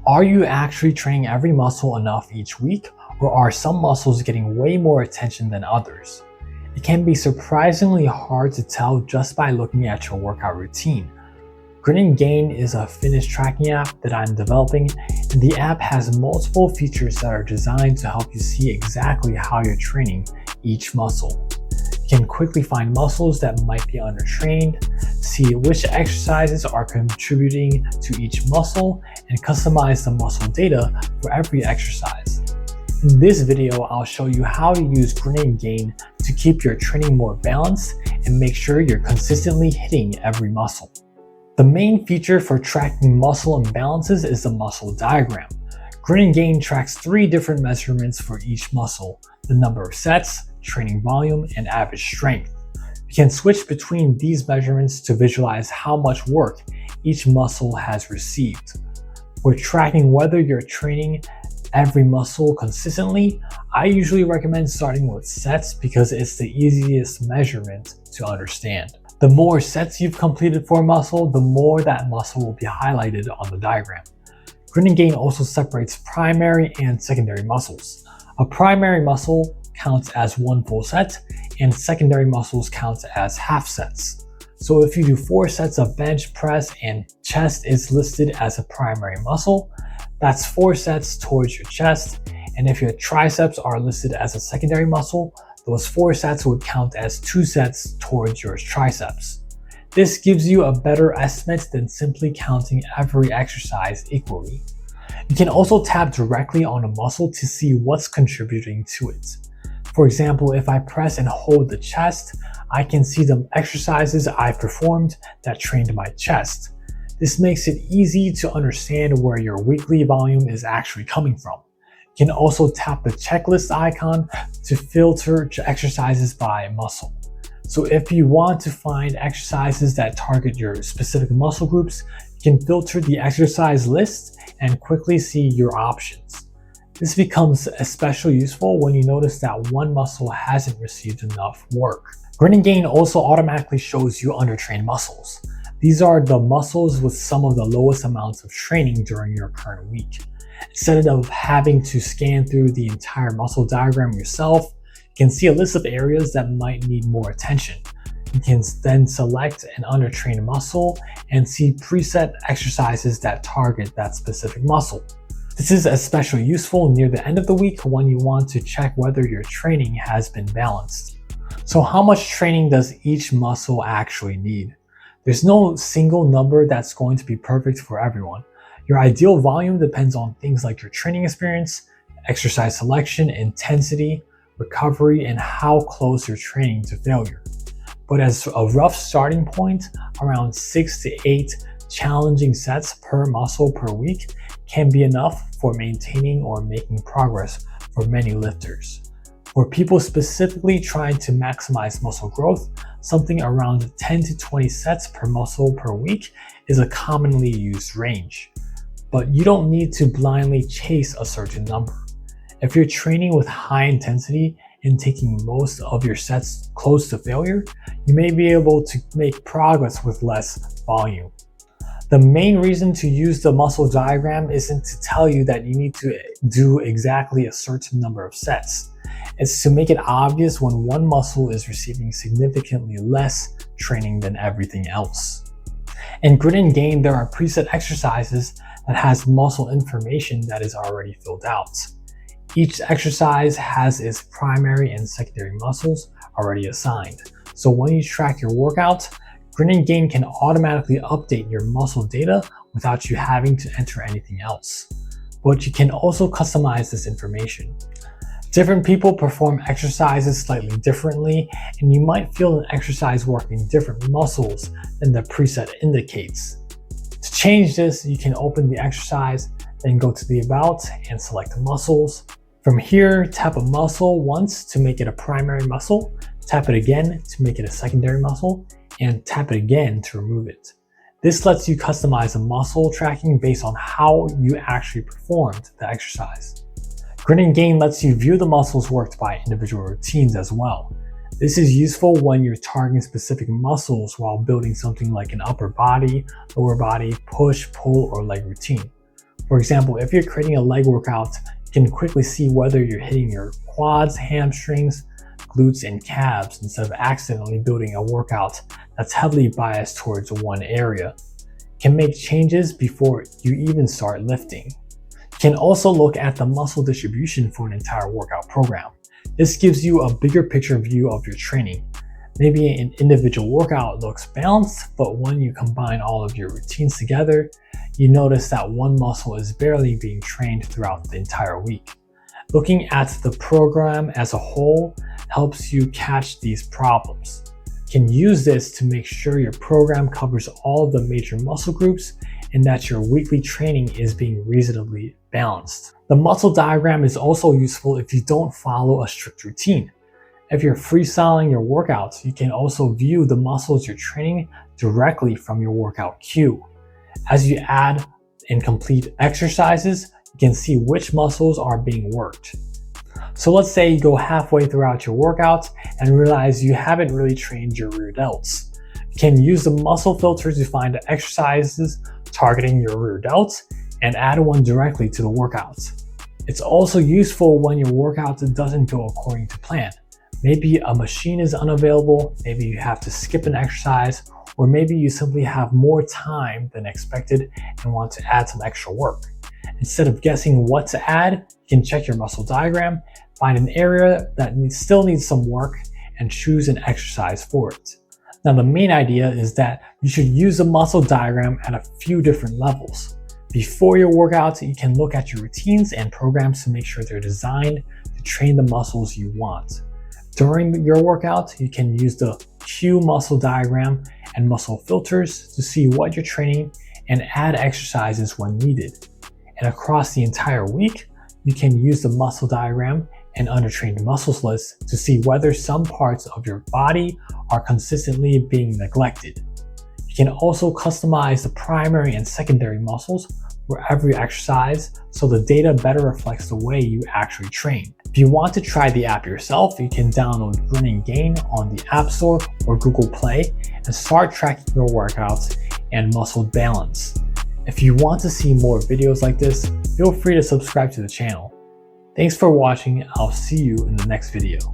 Are you actually training every muscle enough each week, or are some muscles getting way more attention than others? It can be surprisingly hard to tell just by looking at your workout routine. Grin&Gain is a fitness tracking app that I'm developing, and the app has multiple features that are designed to help you see exactly how you're training each muscle. You can quickly find muscles that might be undertrained, see which exercises are contributing to each muscle, and customize the muscle data for every exercise. In this video, I'll show you how to use Grin&Gain to keep your training more balanced and make sure you're consistently hitting every muscle. The main feature for tracking muscle imbalances is the muscle diagram. Grin&Gain tracks 3 different measurements for each muscle: the number of sets, training volume, and average strength. You can switch between these measurements to visualize how much work each muscle has received. For tracking whether you're training every muscle consistently, I usually recommend starting with sets because it's the easiest measurement to understand. The more sets you've completed for a muscle, the more that muscle will be highlighted on the diagram. Grin&Gain also separates primary and secondary muscles. A primary muscle counts as 1 full set, and secondary muscles count as half sets. So if you do 4 sets of bench press and chest is listed as a primary muscle, that's 4 sets towards your chest, and if your triceps are listed as a secondary muscle, those 4 sets would count as 2 sets towards your triceps. This gives you a better estimate than simply counting every exercise equally. You can also tap directly on a muscle to see what's contributing to it. For example, if I press and hold the chest, I can see the exercises I've performed that trained my chest. This makes it easy to understand where your weekly volume is actually coming from. You can also tap the checklist icon to filter exercises by muscle. So if you want to find exercises that target your specific muscle groups, you can filter the exercise list and quickly see your options. This becomes especially useful when you notice that one muscle hasn't received enough work. Grin&Gain also automatically shows you undertrained muscles. These are the muscles with some of the lowest amounts of training during your current week. Instead of having to scan through the entire muscle diagram yourself, you can see a list of areas that might need more attention. You can then select an undertrained muscle and see preset exercises that target that specific muscle. This is especially useful near the end of the week when you want to check whether your training has been balanced. So how much training does each muscle actually need? There's no single number that's going to be perfect for everyone. Your ideal volume depends on things like your training experience, exercise selection, intensity, recovery, and how close you're training to failure. But as a rough starting point, around 6 to 8 challenging sets per muscle per week can be enough for maintaining or making progress for many lifters. For people specifically trying to maximize muscle growth, something around 10 to 20 sets per muscle per week is a commonly used range. But you don't need to blindly chase a certain number. If you're training with high intensity and taking most of your sets close to failure, you may be able to make progress with less volume. The main reason to use the muscle diagram isn't to tell you that you need to do exactly a certain number of sets. It's to make it obvious when one muscle is receiving significantly less training than everything else. In Grin&Gain, there are preset exercises that has muscle information that is already filled out. Each exercise has its primary and secondary muscles already assigned. So when you track your workout, Grin&Gain can automatically update your muscle data without you having to enter anything else. But you can also customize this information. Different people perform exercises slightly differently, and you might feel an exercise working different muscles than the preset indicates. To change this, you can open the exercise, then go to the About and select Muscles. From here, tap a muscle once to make it a primary muscle, tap it again to make it a secondary muscle, and tap it again to remove it. This lets you customize the muscle tracking based on how you actually performed the exercise. Grin&Gain lets you view the muscles worked by individual routines as well. This is useful when you're targeting specific muscles while building something like an upper body, lower body, push, pull, or leg routine. For example, if you're creating a leg workout, you can quickly see whether you're hitting your quads, hamstrings, glutes, and calves instead of accidentally building a workout that's heavily biased towards one area. You can make changes before you even start lifting. You can also look at the muscle distribution for an entire workout program. This gives you a bigger picture view of your training. Maybe an individual workout looks balanced, but when you combine all of your routines together, you notice that one muscle is barely being trained throughout the entire week. Looking at the program as a whole helps you catch these problems. You can use this to make sure your program covers all of the major muscle groups and that your weekly training is being reasonably balanced. The muscle diagram is also useful if you don't follow a strict routine. If you're freestyling your workouts, you can also view the muscles you're training directly from your workout cue. As you add and complete exercises, you can see which muscles are being worked. So let's say you go halfway throughout your workout and realize you haven't really trained your rear delts. You can use the muscle filter to find the exercises targeting your rear delts and add one directly to the workout. It's also useful when your workout doesn't go according to plan. Maybe a machine is unavailable, maybe you have to skip an exercise, or maybe you simply have more time than expected and want to add some extra work. Instead of guessing what to add, you can check your muscle diagram, find an area that still needs some work, and choose an exercise for it. Now, the main idea is that you should use the muscle diagram at a few different levels. Before your workouts, you can look at your routines and programs to make sure they're designed to train the muscles you want. During your workout, you can use the cue muscle diagram and muscle filters to see what you're training and add exercises when needed. And across the entire week, you can use the muscle diagram and undertrained muscles list to see whether some parts of your body are consistently being neglected. You can also customize the primary and secondary muscles for every exercise so the data better reflects the way you actually train. If you want to try the app yourself, you can download Grin&Gain on the App Store or Google Play and start tracking your workouts and muscle balance. If you want to see more videos like this, feel free to subscribe to the channel. Thanks for watching. I'll see you in the next video.